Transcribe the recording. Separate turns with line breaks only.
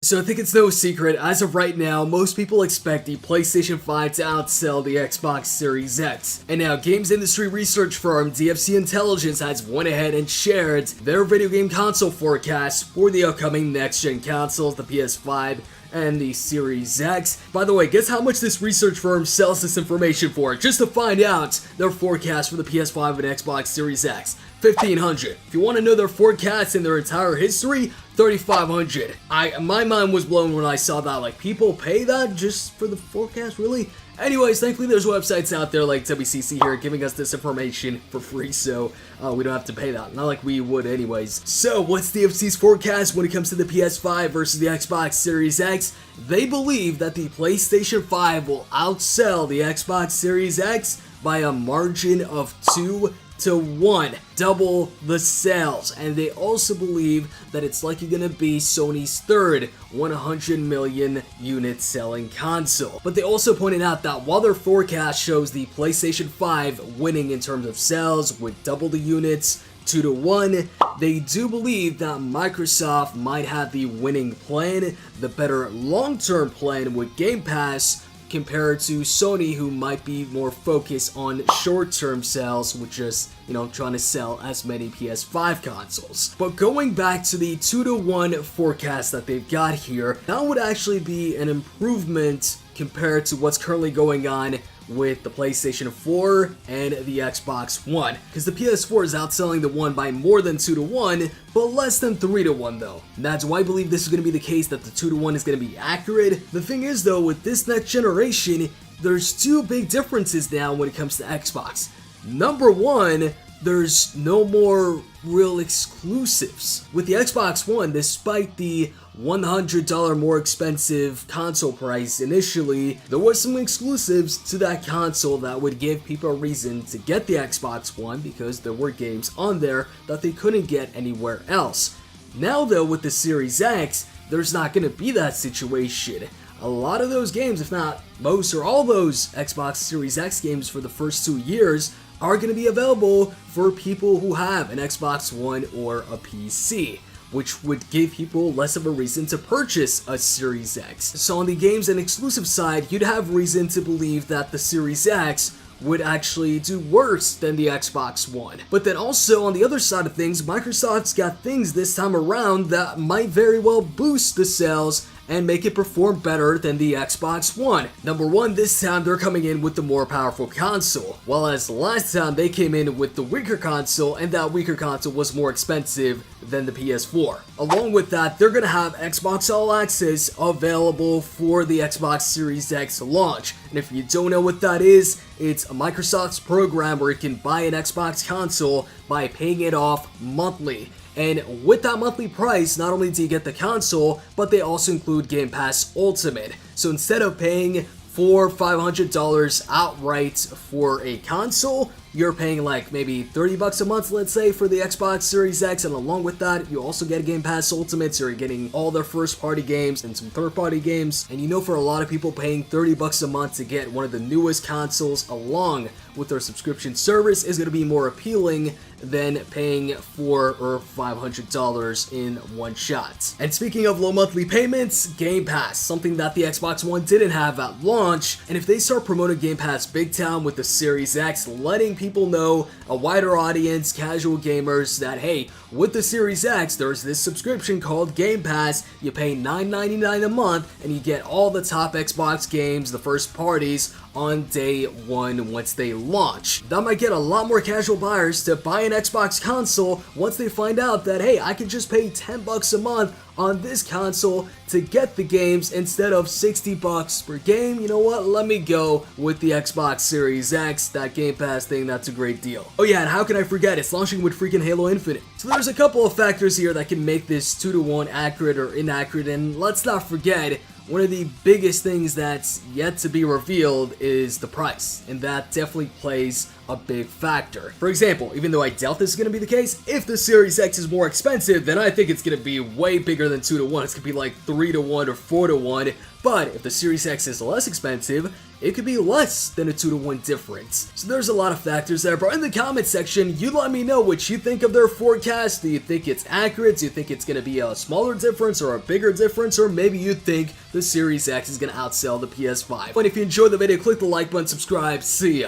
So I think it's no secret, as of right now, most people expect the PlayStation 5 to outsell the Xbox Series X. And now, games industry research firm DFC Intelligence has went ahead and shared their video game console forecast for the upcoming next-gen consoles, the PS5 and the Series X. By the way, guess how much this research firm sells this information for, just to find out their forecast for the PS5 and Xbox Series X. $1,500. If you want to know their forecast in their entire history, $3,500. My mind was blown when I saw that. Like, people pay that just for the forecast, really? Anyways, thankfully there's websites out there like WCC here giving us this information for free, so we don't have to pay that. Not like we would anyways. So, what's DFC's forecast when it comes to the PS5 versus the Xbox Series X? They believe that the PlayStation 5 will outsell the Xbox Series X by a margin of 2 to 1, double the sales. And they also believe that it's likely gonna be Sony's third 100 million unit selling console. But they also pointed out that while their forecast shows the PlayStation 5 winning in terms of sales with double the units, 2 to 1, they do believe that Microsoft might have the winning plan, the better long-term plan with Game Pass, compared to Sony, who might be more focused on short-term sales with just, trying to sell as many PS5 consoles. But going back to the 2 to 1 forecast that they've got here, that would actually be an improvement compared to what's currently going on with the PlayStation 4 and the Xbox One, because the PS4 is outselling the One by more than 2 to 1, but less than 3 to 1 though. And that's why I believe this is going to be the case, that the 2 to 1 is going to be accurate. The thing is though, with this next generation, there's two big differences now when it comes to Xbox. Number one, there's no more real exclusives. With the Xbox One, despite the $100 more expensive console price initially, there was some exclusives to that console that would give people a reason to get the Xbox One, because there were games on there that they couldn't get anywhere else. Now though, with the Series X, there's not going to be that situation. A lot of those games, if not most or all those Xbox Series X games for the first 2 years, are going to be available for people who have an Xbox One or a PC, which would give people less of a reason to purchase a Series X. So on the games and exclusive side, you'd have reason to believe that the Series X would actually do worse than the Xbox One. But then also on the other side of things, Microsoft's got things this time around that might very well boost the sales and make it perform better than the Xbox One. Number one, this time they're coming in with the more powerful console, while as last time they came in with the weaker console, and that weaker console was more expensive than the PS4. Along with that, they're gonna have Xbox All Access available for the Xbox Series X launch. And if you don't know what that is, it's Microsoft's program where you can buy an Xbox console by paying it off monthly. And with that monthly price, not only do you get the console, but they also include Game Pass Ultimate. So instead of paying $400-500 outright for a console, you're paying like maybe $30 a month, let's say, for the Xbox Series X, and along with that, you also get Game Pass Ultimate, so you're getting all their first-party games and some third-party games. And for a lot of people, paying $30 a month to get one of the newest consoles along with their subscription service is going to be more appealing than paying $400 or $500 in one shot. And speaking of low monthly payments, Game Pass, something that the Xbox One didn't have at launch. And if they start promoting Game Pass big time with the Series X, letting people know, a wider audience, casual gamers, that hey, with the Series X, there's this subscription called Game Pass. You pay $9.99 a month and you get all the top Xbox games, the first parties, on day one once they launch. That might get a lot more casual buyers to buy an Xbox console once they find out that hey, I can just pay $10 a month on this console to get the games instead of $60 per game. You know what? Let me go with the Xbox Series X, that Game Pass thing, that's a great deal. Oh yeah, and how can I forget? It's launching with freaking Halo Infinite. So there's a couple of factors here that can make this 2 to 1 accurate or inaccurate, and let's not forget, one of the biggest things that's yet to be revealed is the price, and that definitely plays a big factor. For example, even though I doubt this is going to be the case, if the Series X is more expensive, then I think it's going to be way bigger than 2 to 1. It's going to be like 3 to 1 or 4 to 1. But if the Series X is less expensive, it could be less than a 2 to 1 difference. So there's a lot of factors there, but in the comment section, you let me know what you think of their forecast. Do you think it's accurate? Do you think it's going to be a smaller difference or a bigger difference? Or maybe you think the Series X is going to outsell the PS5. And if you enjoyed the video, click the like button, subscribe, see ya.